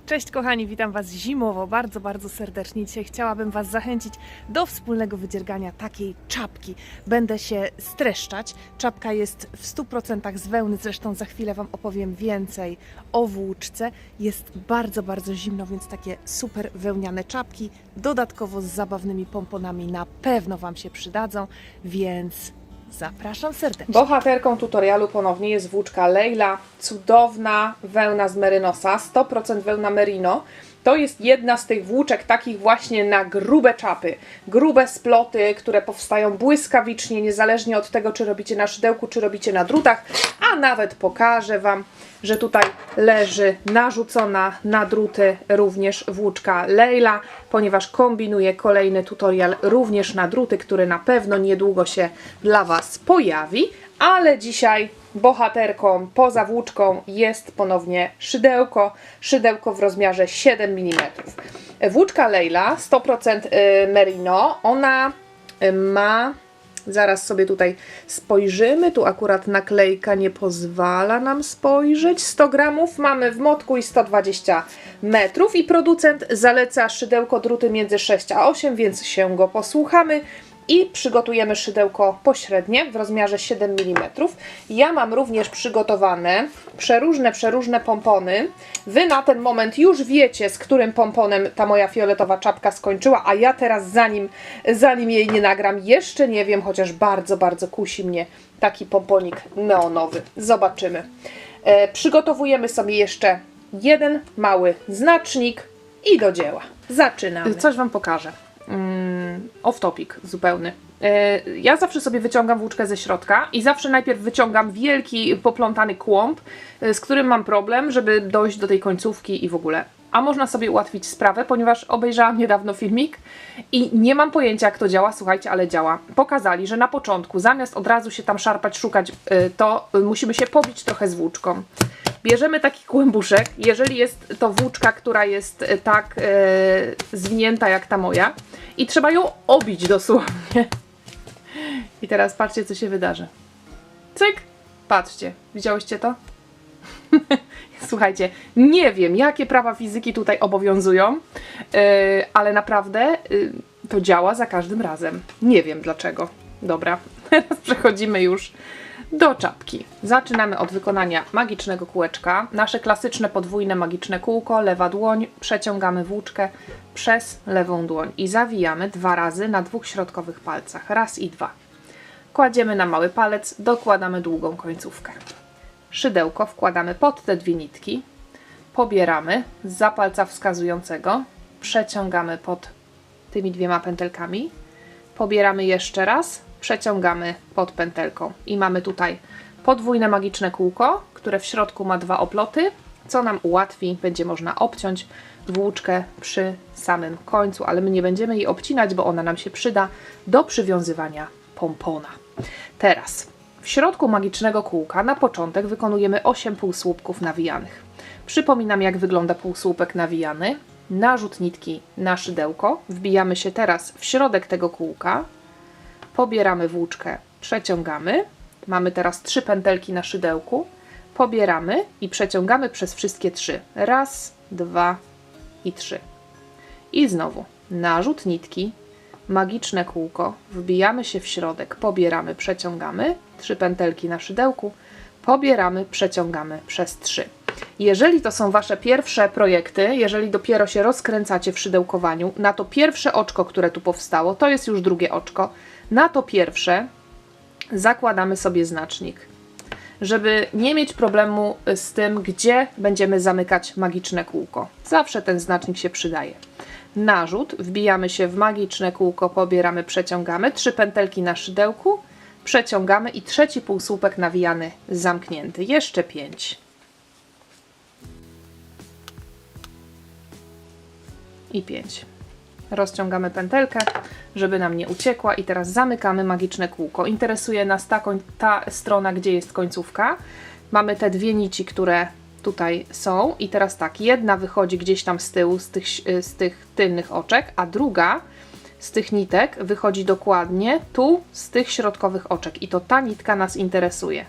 Cześć kochani, witam Was zimowo, bardzo serdecznie. Dzisiaj chciałabym Was zachęcić do wspólnego wydziergania takiej czapki. Będę się streszczać. Czapka jest w 100% z wełny, zresztą za chwilę Wam opowiem więcej o włóczce. Jest bardzo zimno, więc takie super wełniane czapki, dodatkowo z zabawnymi pomponami na pewno Wam się przydadzą, więc zapraszam serdecznie. Bohaterką tutorialu ponownie jest włóczka Leila. Cudowna wełna z Merynosa, 100% wełna merino. To jest jedna z tych włóczek takich właśnie na grube czapy. Grube sploty, które powstają błyskawicznie, niezależnie od tego, czy robicie na szydełku, czy robicie na drutach. A nawet pokażę Wam, że tutaj leży narzucona na druty również włóczka Leila, ponieważ kombinuję kolejny tutorial również na druty, który na pewno niedługo się dla Was pojawi. Ale dzisiaj bohaterką poza włóczką jest ponownie szydełko. Szydełko w rozmiarze 7 mm. Włóczka Leila 100% merino. Ona ma... Zaraz sobie tutaj spojrzymy. Tu akurat naklejka nie pozwala nam spojrzeć. 100 gramów mamy w motku i 120 metrów. I producent zaleca szydełko druty między 6 a 8, więc się go posłuchamy. I przygotujemy szydełko pośrednie w rozmiarze 7 mm. Ja mam również przygotowane przeróżne pompony. Wy na ten moment już wiecie, z którym pomponem ta moja fioletowa czapka skończyła, a ja teraz zanim jej nie nagram, jeszcze nie wiem, chociaż bardzo kusi mnie taki pomponik neonowy. Zobaczymy. Przygotowujemy sobie jeszcze jeden mały znacznik i do dzieła. Zaczynamy. Coś Wam pokażę. Off topic zupełny. Ja zawsze sobie wyciągam włóczkę ze środka i zawsze najpierw wyciągam wielki poplątany kłąb, z którym mam problem, żeby dojść do tej końcówki i w ogóle. A można sobie ułatwić sprawę, ponieważ obejrzałam niedawno filmik i nie mam pojęcia, jak to działa, słuchajcie, ale działa. Pokazali, że na początku zamiast od razu się tam szarpać, szukać, to musimy się pobić trochę z włóczką. Bierzemy taki kłębuszek, jeżeli jest to włóczka, która jest tak zwinięta jak ta moja, i trzeba ją obić dosłownie. I teraz patrzcie, co się wydarzy. Cyk! Patrzcie, widziałyście to? Słuchajcie, nie wiem, jakie prawa fizyki tutaj obowiązują, ale naprawdę to działa za każdym razem. Nie wiem dlaczego. Dobra, teraz przechodzimy już do czapki. Zaczynamy od wykonania magicznego kółeczka. Nasze klasyczne podwójne magiczne kółko, lewa dłoń, przeciągamy włóczkę przez lewą dłoń i zawijamy 2 razy na 2 środkowych palcach. Raz i 2. Kładziemy na mały palec, dokładamy długą końcówkę. Szydełko wkładamy pod te 2 nitki, pobieramy zza palca wskazującego, przeciągamy pod tymi 2 pętelkami, pobieramy jeszcze raz, przeciągamy pod pętelką i mamy tutaj podwójne magiczne kółko, które w środku ma 2 oploty, co nam ułatwi, będzie można obciąć włóczkę przy samym końcu, ale my nie będziemy jej obcinać, bo ona nam się przyda do przywiązywania pompona. Teraz w środku magicznego kółka na początek wykonujemy 8 półsłupków nawijanych. Przypominam, jak wygląda półsłupek nawijany. Narzut nitki na szydełko, wbijamy się teraz w środek tego kółka, pobieramy włóczkę, przeciągamy. Mamy teraz 3 pętelki na szydełku, pobieramy i przeciągamy przez wszystkie 3. Raz, 2 i 3. I znowu narzut nitki, magiczne kółko, wbijamy się w środek, pobieramy, przeciągamy, 3 pętelki na szydełku, pobieramy, przeciągamy przez 3. Jeżeli to są Wasze pierwsze projekty, jeżeli dopiero się rozkręcacie w szydełkowaniu, na to pierwsze oczko, które tu powstało, to jest już drugie oczko, na to pierwsze zakładamy sobie znacznik, żeby nie mieć problemu z tym, gdzie będziemy zamykać magiczne kółko. Zawsze ten znacznik się przydaje. Narzut, wbijamy się w magiczne kółko, pobieramy, przeciągamy, 3 pętelki na szydełku, przeciągamy i trzeci półsłupek nawijany zamknięty. Jeszcze 5. I 5. Rozciągamy pętelkę, żeby nam nie uciekła i teraz zamykamy magiczne kółko. Interesuje nas ta strona, gdzie jest końcówka. Mamy te 2 nici, które tutaj są i teraz tak, jedna wychodzi gdzieś tam z tyłu, z tych tylnych oczek, a druga z tych nitek wychodzi dokładnie tu, z tych środkowych oczek i to ta nitka nas interesuje.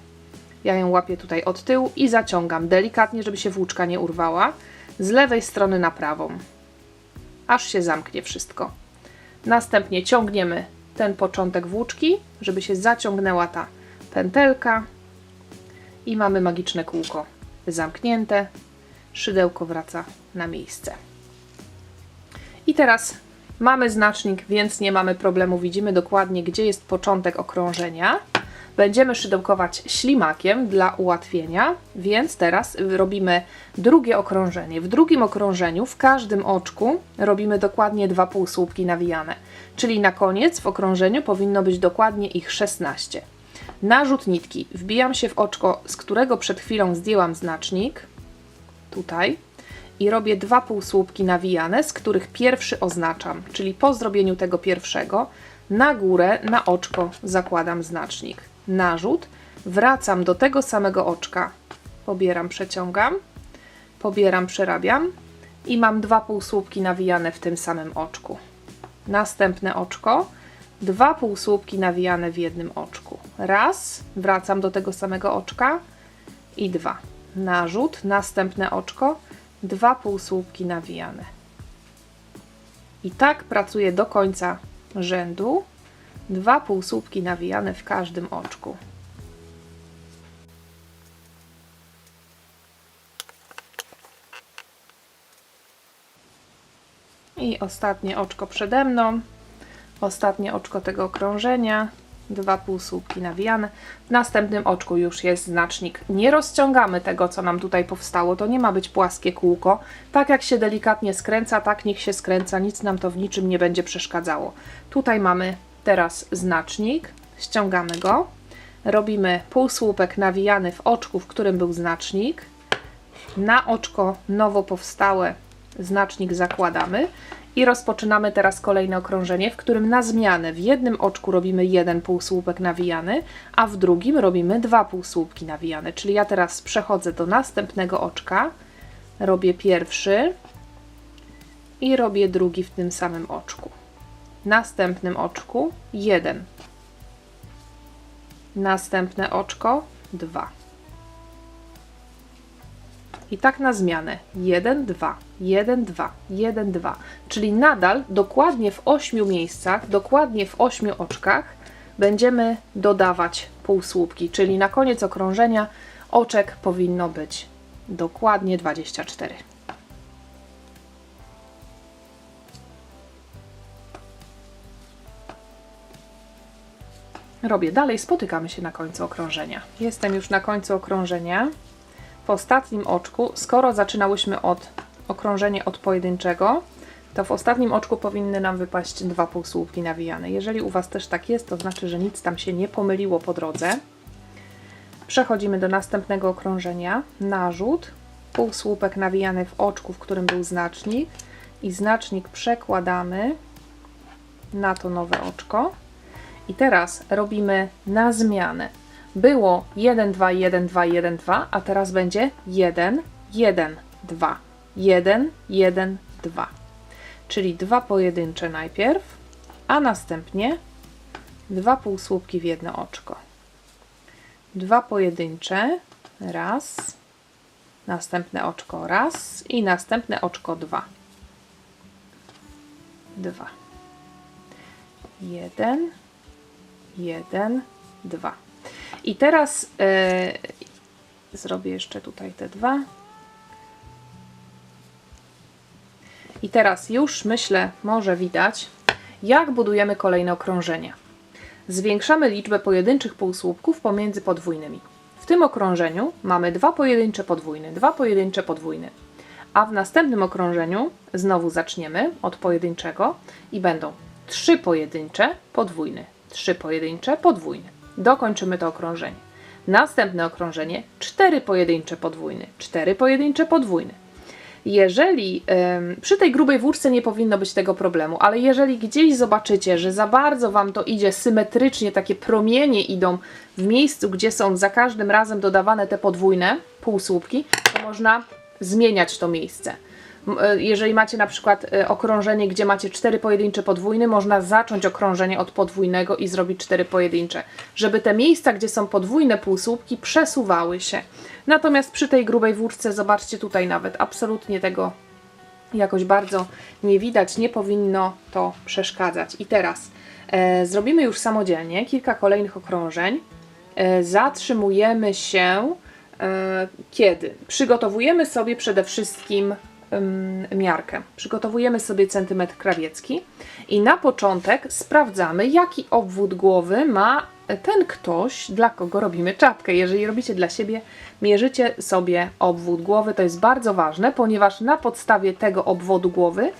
Ja ją łapię tutaj od tyłu i zaciągam delikatnie, żeby się włóczka nie urwała. z lewej strony na prawą, aż się zamknie wszystko. Następnie ciągniemy ten początek włóczki, żeby się zaciągnęła ta pętelka i mamy magiczne kółko zamknięte, szydełko wraca na miejsce. I teraz mamy znacznik, więc nie mamy problemu, widzimy dokładnie, gdzie jest początek okrążenia. Będziemy szydełkować ślimakiem dla ułatwienia, więc teraz robimy drugie okrążenie. W drugim okrążeniu w każdym oczku robimy dokładnie 2 półsłupki nawijane, czyli na koniec w okrążeniu powinno być dokładnie ich 16. Narzut nitki. Wbijam się w oczko, z którego przed chwilą zdjęłam znacznik, tutaj, i robię 2 półsłupki nawijane, z których pierwszy oznaczam, czyli po zrobieniu tego pierwszego na górę, na oczko zakładam znacznik. Narzut, wracam do tego samego oczka, pobieram, przeciągam, pobieram, przerabiam i mam 2 półsłupki nawijane w tym samym oczku. Następne oczko, 2 półsłupki nawijane w jednym oczku. Raz, wracam do tego samego oczka i 2. Narzut, następne oczko, 2 półsłupki nawijane. I tak pracuję do końca rzędu. 2 półsłupki nawijane w każdym oczku. I ostatnie oczko przede mną. Ostatnie oczko tego okrążenia. 2 półsłupki nawijane. W następnym oczku już jest znacznik. Nie rozciągamy tego, co nam tutaj powstało. To nie ma być płaskie kółko. Tak jak się delikatnie skręca, tak niech się skręca. Nic nam to w niczym nie będzie przeszkadzało. Tutaj mamy teraz znacznik. Ściągamy go. Robimy półsłupek nawijany w oczku, w którym był znacznik. Na oczko nowo powstałe znacznik zakładamy. I rozpoczynamy teraz kolejne okrążenie, w którym na zmianę w jednym oczku robimy 1 półsłupek nawijany, a w drugim robimy 2 półsłupki nawijane. Czyli ja teraz przechodzę do następnego oczka, robię pierwszy i robię drugi w tym samym oczku. W następnym oczku 1. Następne oczko 2. I tak na zmianę 1, 2, 1, 2, 1, 2. Czyli nadal dokładnie w 8 miejscach, dokładnie w 8 oczkach będziemy dodawać półsłupki. Czyli na koniec okrążenia oczek powinno być dokładnie 24. Robię dalej, spotykamy się na końcu okrążenia. Jestem już na końcu okrążenia. W ostatnim oczku, skoro zaczynałyśmy od okrążenia od pojedynczego, to w ostatnim oczku powinny nam wypaść 2 półsłupki nawijane. Jeżeli u Was też tak jest, to znaczy, że nic tam się nie pomyliło po drodze. Przechodzimy do następnego okrążenia. Narzut, półsłupek nawijany w oczku, w którym był znacznik i znacznik przekładamy na to nowe oczko. I teraz robimy na zmianę. Było 1, 2, 1, 2, 1, 2, a teraz będzie 1, 1, 2, 1, 1, 2. Czyli 2 pojedyncze najpierw, a następnie 2 półsłupki w jedno oczko. 2 pojedyncze, raz, następne oczko raz i następne oczko 2. 2. 1, 1, 2. I teraz zrobię jeszcze tutaj te 2. I teraz już myślę, może widać, jak budujemy kolejne okrążenia. Zwiększamy liczbę pojedynczych półsłupków pomiędzy podwójnymi. W tym okrążeniu mamy 2 pojedyncze podwójne, 2 pojedyncze podwójne. A w następnym okrążeniu znowu zaczniemy od pojedynczego i będą 3 pojedyncze podwójne, 3 pojedyncze podwójne. Dokończymy to okrążenie. Następne okrążenie 4 pojedyncze podwójne, 4 pojedyncze podwójne. Jeżeli przy tej grubej włóczce nie powinno być tego problemu, ale jeżeli gdzieś zobaczycie, że za bardzo Wam to idzie symetrycznie, takie promienie idą w miejscu, gdzie są za każdym razem dodawane te podwójne półsłupki, to można zmieniać to miejsce. Jeżeli macie na przykład okrążenie, gdzie macie 4 pojedyncze podwójne, można zacząć okrążenie od podwójnego i zrobić 4 pojedyncze, żeby te miejsca, gdzie są podwójne półsłupki, przesuwały się. Natomiast przy tej grubej włóczce, zobaczcie tutaj nawet, absolutnie tego jakoś bardzo nie widać, nie powinno to przeszkadzać. I teraz zrobimy już samodzielnie kilka kolejnych okrążeń. Zatrzymujemy się kiedy? Przygotowujemy sobie przede wszystkim miarkę. Przygotowujemy sobie centymetr krawiecki i na początek sprawdzamy, jaki obwód głowy ma ten ktoś, dla kogo robimy czapkę. Jeżeli robicie dla siebie, mierzycie sobie obwód głowy. To jest bardzo ważne, ponieważ na podstawie tego obwodu głowy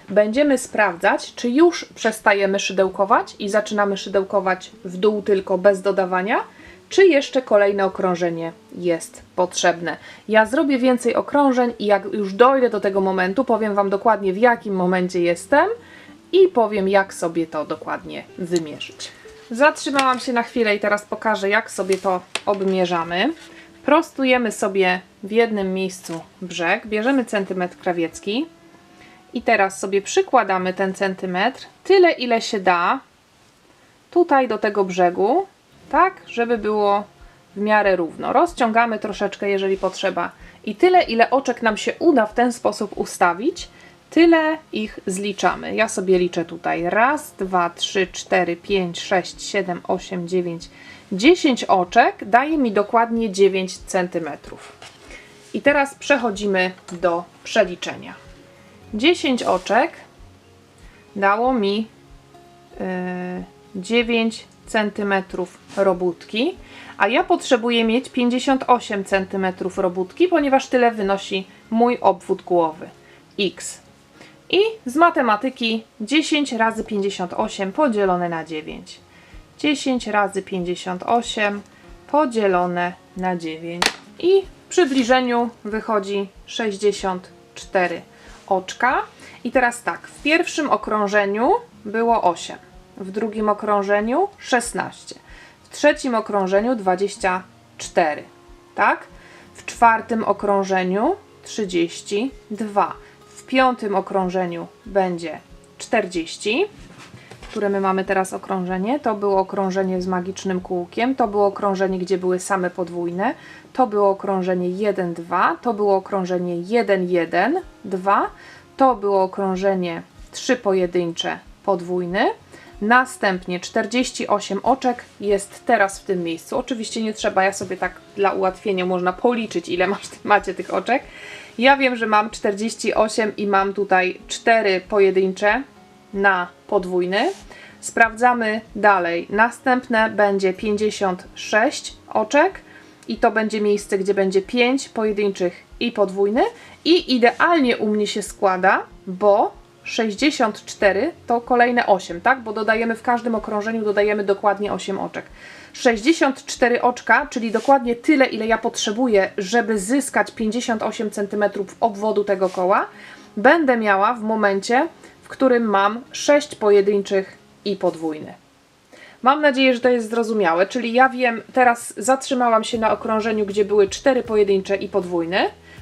będziemy sprawdzać, czy już przestajemy szydełkować i zaczynamy szydełkować w dół tylko bez dodawania, czy jeszcze kolejne okrążenie jest potrzebne. Ja zrobię więcej okrążeń i jak już dojdę do tego momentu, powiem Wam dokładnie, w jakim momencie jestem i powiem, jak sobie to dokładnie wymierzyć. Zatrzymałam się na chwilę i teraz pokażę, jak sobie to obmierzamy. Prostujemy sobie w jednym miejscu brzeg, bierzemy centymetr krawiecki i teraz sobie przykładamy ten centymetr tyle, ile się da tutaj do tego brzegu, tak, żeby było w miarę równo. Rozciągamy troszeczkę, jeżeli potrzeba. I tyle, ile oczek nam się uda w ten sposób ustawić, tyle ich zliczamy. Ja sobie liczę tutaj 1, 2, 3, 4, 5, 6, 7, 8, 9, 10 oczek daje mi dokładnie 9 cm. I teraz przechodzimy do przeliczenia. 10 oczek dało mi 9 cm robótki, a ja potrzebuję mieć 58 cm robótki, ponieważ tyle wynosi mój obwód głowy X. I z matematyki 10 razy 58 podzielone na 9. 10 razy 58 podzielone na 9. I w przybliżeniu wychodzi 64 oczka. I teraz tak, w pierwszym okrążeniu było 8. W drugim okrążeniu 16, w trzecim okrążeniu 24, tak? W czwartym okrążeniu 32, w piątym okrążeniu będzie 40, które my mamy teraz okrążenie. To było okrążenie z magicznym kółkiem, to było okrążenie, gdzie były same podwójne, to było okrążenie 1, 2, to było okrążenie 1, 1, 2, to było okrążenie 3 pojedyncze podwójny. Następnie 48 oczek jest teraz w tym miejscu. Oczywiście nie trzeba, ja sobie tak dla ułatwienia można policzyć, ile macie tych oczek. Ja wiem, że mam 48 i mam tutaj 4 pojedyncze na podwójny. Sprawdzamy dalej. Następne będzie 56 oczek i to będzie miejsce, gdzie będzie 5 pojedynczych i podwójny. I idealnie u mnie się składa, bo 64 to kolejne 8, tak? Bo dodajemy w każdym okrążeniu, dodajemy dokładnie 8 oczek. 64 oczka, czyli dokładnie tyle, ile ja potrzebuję, żeby zyskać 58 cm obwodu tego koła, będę miała w momencie, w którym mam 6 pojedynczych i podwójny. Mam nadzieję, że to jest zrozumiałe, czyli ja wiem, teraz zatrzymałam się na okrążeniu, gdzie były 4 pojedyncze i podwójny.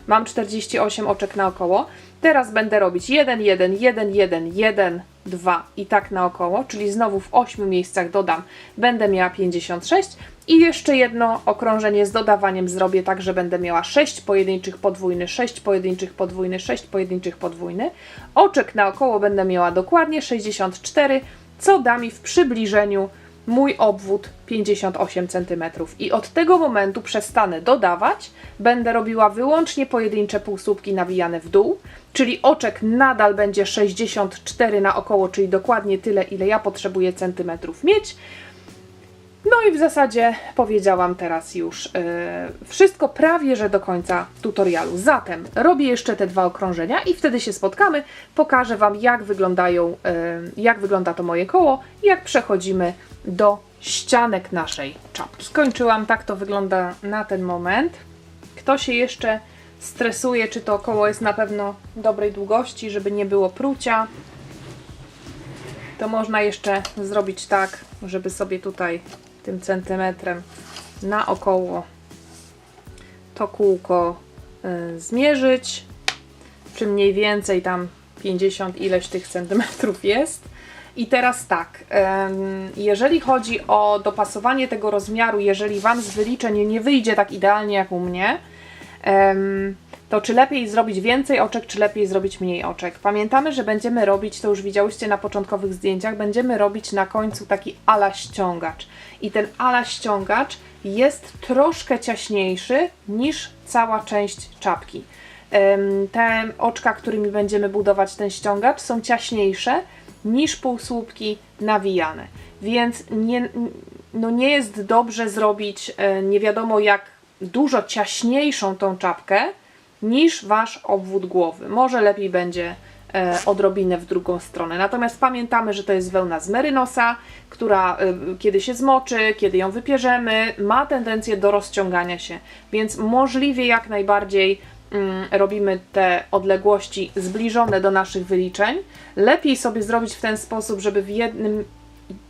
Mam 48 oczek naokoło. Teraz będę robić 1, 1, 1, 1, 1, 2 i tak naokoło, czyli znowu w 8 miejscach dodam, będę miała 56 i jeszcze jedno okrążenie z dodawaniem zrobię tak, że będę miała 6 pojedynczych podwójny, 6 pojedynczych podwójny, 6 pojedynczych podwójny. Oczek naokoło będę miała dokładnie 64, co da mi w przybliżeniu mój obwód 58 cm. I od tego momentu przestanę dodawać, będę robiła wyłącznie pojedyncze półsłupki nawijane w dół, czyli oczek nadal będzie 64 naokoło, czyli dokładnie tyle, ile ja potrzebuję centymetrów mieć. No i w zasadzie powiedziałam teraz już wszystko prawie, że do końca tutorialu. Zatem robię jeszcze te 2 okrążenia i wtedy się spotkamy. Pokażę Wam, jak wygląda to moje koło i jak przechodzimy do ścianek naszej czapki. Skończyłam, tak to wygląda na ten moment. Kto się jeszcze stresuje, czy to koło jest na pewno dobrej długości, żeby nie było prucia, to można jeszcze zrobić tak, żeby sobie tutaj tym centymetrem naokoło to kółko zmierzyć. czy mniej więcej tam 50 ileś tych centymetrów jest. I teraz tak, jeżeli chodzi o dopasowanie tego rozmiaru, jeżeli Wam z wyliczeń nie wyjdzie tak idealnie jak u mnie, to czy lepiej zrobić więcej oczek, czy lepiej zrobić mniej oczek? Pamiętamy, że będziemy robić, to już widziałyście na początkowych zdjęciach, będziemy robić na końcu taki ala ściągacz. I ten ala ściągacz jest troszkę ciaśniejszy niż cała część czapki. Te oczka, którymi będziemy budować ten ściągacz, są ciaśniejsze niż półsłupki nawijane. Więc nie jest dobrze zrobić nie wiadomo jak dużo ciaśniejszą tą czapkę niż Wasz obwód głowy. Może lepiej będzie odrobinę w drugą stronę. Natomiast pamiętamy, że to jest wełna z merynosa, która kiedy się zmoczy, kiedy ją wypierzemy, ma tendencję do rozciągania się. Więc możliwie jak najbardziej robimy te odległości zbliżone do naszych wyliczeń. Lepiej sobie zrobić w ten sposób, żeby w jednym,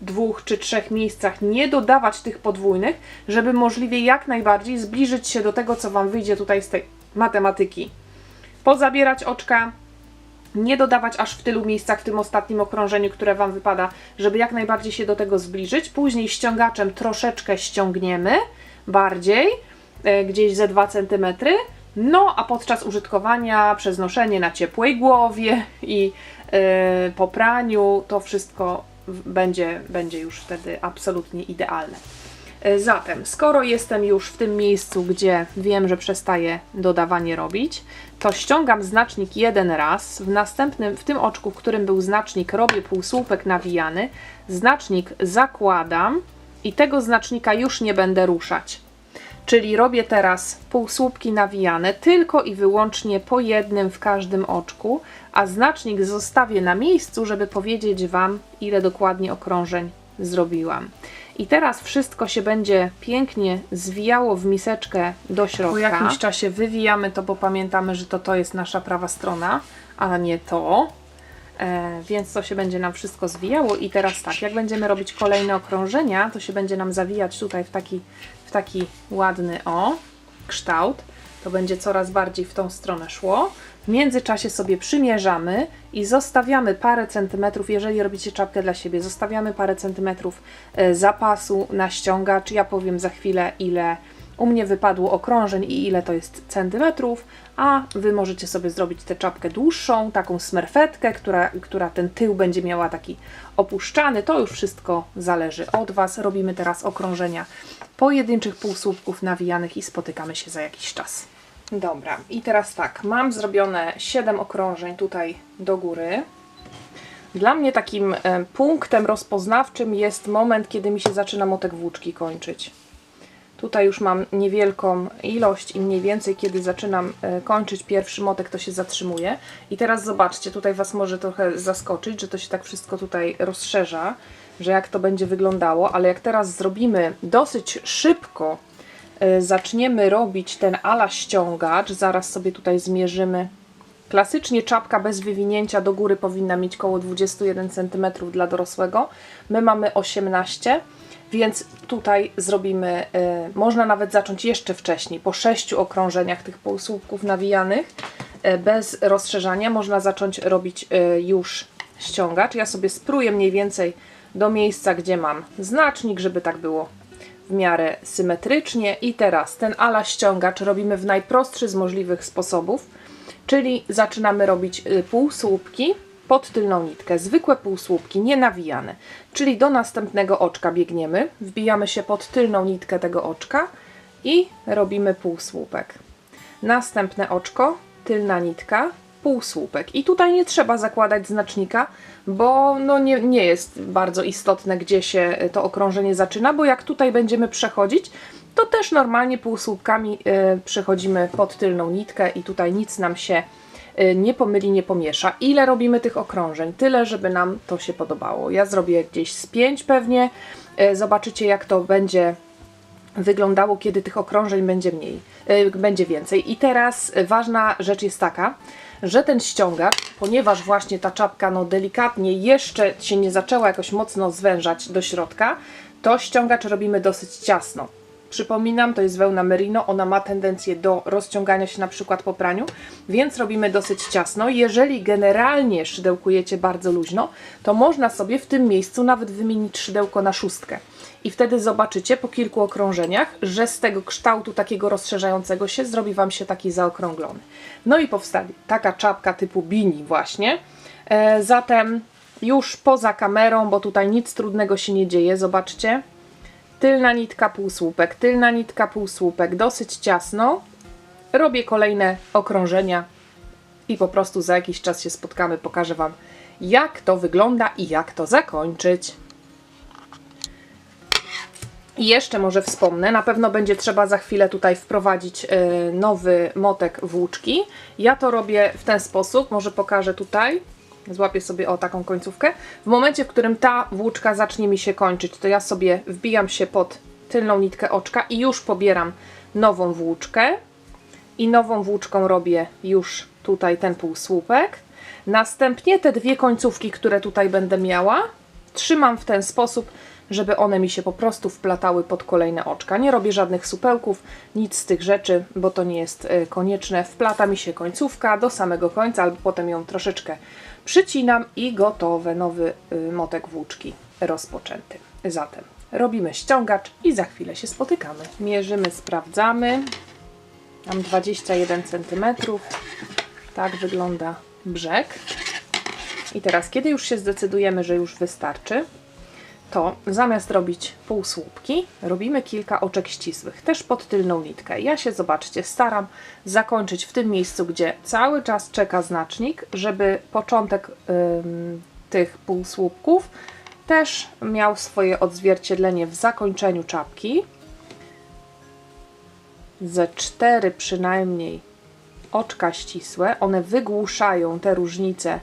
2 czy 3 miejscach nie dodawać tych podwójnych, żeby możliwie jak najbardziej zbliżyć się do tego, co Wam wyjdzie tutaj z tej matematyki. Pozabierać oczka, nie dodawać aż w tylu miejscach w tym ostatnim okrążeniu, które Wam wypada, żeby jak najbardziej się do tego zbliżyć. Później ściągaczem troszeczkę ściągniemy bardziej, gdzieś ze 2 cm. No, a podczas użytkowania, przez noszenie na ciepłej głowie i po praniu, to wszystko będzie już wtedy absolutnie idealne. Zatem, skoro jestem już w tym miejscu, gdzie wiem, że przestaję dodawanie robić, to ściągam znacznik jeden raz, w tym oczku, w którym był znacznik, robię półsłupek nawijany, znacznik zakładam i tego znacznika już nie będę ruszać. Czyli robię teraz półsłupki nawijane tylko i wyłącznie po jednym w każdym oczku, a znacznik zostawię na miejscu, żeby powiedzieć Wam, ile dokładnie okrążeń zrobiłam. I teraz wszystko się będzie pięknie zwijało w miseczkę do środka. Po jakimś czasie wywijamy to, bo pamiętamy, że to jest nasza prawa strona, a nie to. Więc to się będzie nam wszystko zwijało. I teraz tak, jak będziemy robić kolejne okrążenia, to się będzie nam zawijać tutaj w taki ładny kształt. To będzie coraz bardziej w tą stronę szło. W międzyczasie sobie przymierzamy i zostawiamy parę centymetrów, jeżeli robicie czapkę dla siebie, zostawiamy parę centymetrów zapasu na ściągacz. Ja powiem za chwilę, ile u mnie wypadło okrążeń i ile to jest centymetrów, a Wy możecie sobie zrobić tę czapkę dłuższą, taką smerfetkę, która ten tył będzie miała taki opuszczany. To już wszystko zależy od Was. Robimy teraz okrążenia pojedynczych półsłupków nawijanych i spotykamy się za jakiś czas. Dobra, i teraz tak, mam zrobione 7 okrążeń tutaj do góry. Dla mnie takim punktem rozpoznawczym jest moment, kiedy mi się zaczyna motek włóczki kończyć. Tutaj już mam niewielką ilość i mniej więcej kiedy zaczynam kończyć pierwszy motek, to się zatrzymuje. I teraz zobaczcie, tutaj Was może trochę zaskoczyć, że to się tak wszystko tutaj rozszerza, że jak to będzie wyglądało, ale jak teraz zrobimy dosyć szybko, zaczniemy robić ten ala ściągacz, zaraz sobie tutaj zmierzymy. Klasycznie czapka bez wywinięcia do góry powinna mieć około 21 cm dla dorosłego. My mamy 18 więc tutaj zrobimy, można nawet zacząć jeszcze wcześniej, po 6 okrążeniach tych półsłupków nawijanych, bez rozszerzania można zacząć robić już ściągacz. Ja sobie spróję mniej więcej do miejsca, gdzie mam znacznik, żeby tak było w miarę symetrycznie. I teraz ten ala ściągacz robimy w najprostszy z możliwych sposobów, czyli zaczynamy robić półsłupki pod tylną nitkę, zwykłe półsłupki, nie nawijane, czyli do następnego oczka biegniemy, wbijamy się pod tylną nitkę tego oczka i robimy półsłupek. Następne oczko, tylna nitka, półsłupek. I tutaj nie trzeba zakładać znacznika, bo no nie jest bardzo istotne, gdzie się to okrążenie zaczyna, bo jak tutaj będziemy przechodzić, to też normalnie półsłupkami przechodzimy pod tylną nitkę i tutaj nic nam się nie pomyli, nie pomiesza. Ile robimy tych okrążeń? Tyle, żeby nam to się podobało. Ja zrobię gdzieś z 5 pewnie. Zobaczycie, jak to będzie wyglądało, kiedy tych okrążeń będzie więcej. I teraz ważna rzecz jest taka, że ten ściągacz, ponieważ właśnie ta czapka delikatnie jeszcze się nie zaczęła jakoś mocno zwężać do środka, to ściągacz robimy dosyć ciasno. Przypominam, to jest wełna merino, ona ma tendencję do rozciągania się na przykład po praniu, więc robimy dosyć ciasno. Jeżeli generalnie szydełkujecie bardzo luźno, to można sobie w tym miejscu nawet wymienić szydełko na 6. I wtedy zobaczycie po kilku okrążeniach, że z tego kształtu takiego rozszerzającego się zrobi Wam się taki zaokrąglony. No i powstanie taka czapka typu beanie właśnie. Zatem już poza kamerą, bo tutaj nic trudnego się nie dzieje, zobaczcie. Tylna nitka, półsłupek, tylna nitka, półsłupek, dosyć ciasno. Robię kolejne okrążenia i po prostu za jakiś czas się spotkamy, pokażę Wam, jak to wygląda i jak to zakończyć. I jeszcze może wspomnę, na pewno będzie trzeba za chwilę tutaj wprowadzić nowy motek włóczki. Ja to robię w ten sposób, może pokażę tutaj. Złapię sobie taką końcówkę. W momencie, w którym ta włóczka zacznie mi się kończyć, to ja sobie wbijam się pod tylną nitkę oczka i już pobieram nową włóczkę. I nową włóczką robię już tutaj ten półsłupek. Następnie te dwie końcówki, które tutaj będę miała, trzymam w ten sposób, żeby one mi się po prostu wplatały pod kolejne oczka. Nie robię żadnych supełków, nic z tych rzeczy, bo to nie jest konieczne. Wplata mi się końcówka do samego końca, albo potem ją troszeczkę przycinam i gotowe, nowy motek włóczki rozpoczęty. Zatem robimy ściągacz i za chwilę się spotykamy. Mierzymy, sprawdzamy. Mam 21 cm. Tak wygląda brzeg. I teraz, kiedy już się zdecydujemy, że już wystarczy, to zamiast robić półsłupki, robimy kilka oczek ścisłych, też pod tylną nitkę. Ja się, zobaczcie, staram zakończyć w tym miejscu, gdzie cały czas czeka znacznik, żeby początek tych półsłupków też miał swoje odzwierciedlenie w zakończeniu czapki. Ze 4 przynajmniej oczka ścisłe, one wygłuszają te różnice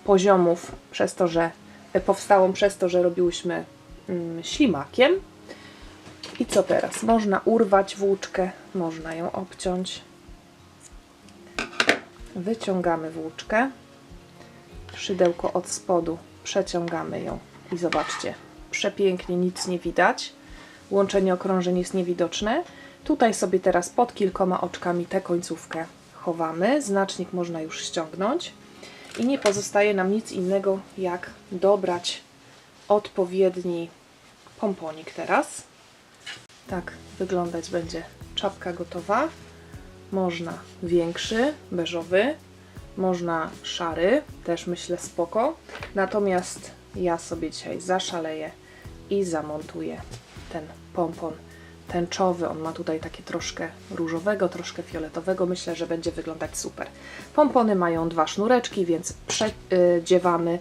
poziomów przez to, że powstałą przez to, że robiłyśmy ślimakiem. I co teraz? Można urwać włóczkę, można ją obciąć. Wyciągamy włóczkę, szydełko od spodu, przeciągamy ją i zobaczcie, przepięknie, nic nie widać. Łączenie okrążeń jest niewidoczne. Tutaj sobie teraz pod kilkoma oczkami tę końcówkę chowamy. Znacznik można już ściągnąć. I nie pozostaje nam nic innego, jak dobrać odpowiedni pomponik teraz. Tak wyglądać będzie czapka gotowa. Można większy, beżowy, można szary, też myślę spoko. Natomiast ja sobie dzisiaj zaszaleję i zamontuję ten pompon tęczowy. On ma tutaj takie troszkę różowego, troszkę fioletowego. Myślę, że będzie wyglądać super. Pompony mają 2 sznureczki, więc przedziewamy.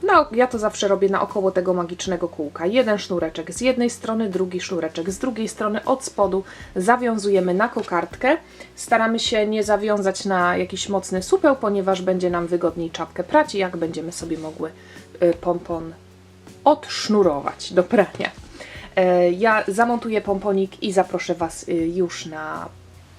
No, ja to zawsze robię naokoło tego magicznego kółka. Jeden sznureczek z jednej strony, drugi sznureczek z drugiej strony. Od spodu zawiązujemy na kokardkę. Staramy się nie zawiązać na jakiś mocny supeł, ponieważ będzie nam wygodniej czapkę prać i jak będziemy sobie mogły pompon odsznurować do prania. Ja zamontuję pomponik i zaproszę Was już na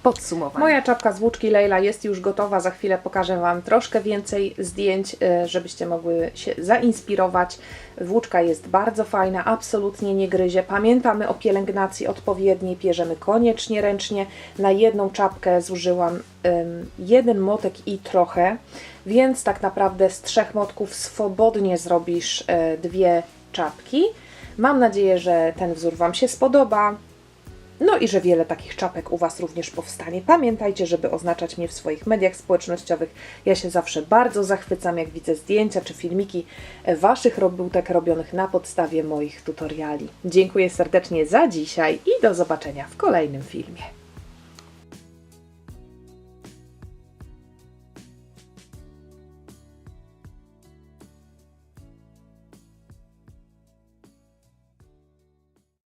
podsumowanie. Moja czapka z włóczki Leila jest już gotowa. Za chwilę pokażę Wam troszkę więcej zdjęć, żebyście mogły się zainspirować. Włóczka jest bardzo fajna, absolutnie nie gryzie. Pamiętamy o pielęgnacji odpowiedniej, pierzemy koniecznie ręcznie. Na jedną czapkę zużyłam 1 motek i trochę, więc tak naprawdę z 3 motków swobodnie zrobisz 2 czapki. Mam nadzieję, że ten wzór Wam się spodoba. No i że wiele takich czapek u Was również powstanie. Pamiętajcie, żeby oznaczać mnie w swoich mediach społecznościowych. Ja się zawsze bardzo zachwycam, jak widzę zdjęcia czy filmiki Waszych robótek robionych na podstawie moich tutoriali. Dziękuję serdecznie za dzisiaj i do zobaczenia w kolejnym filmie.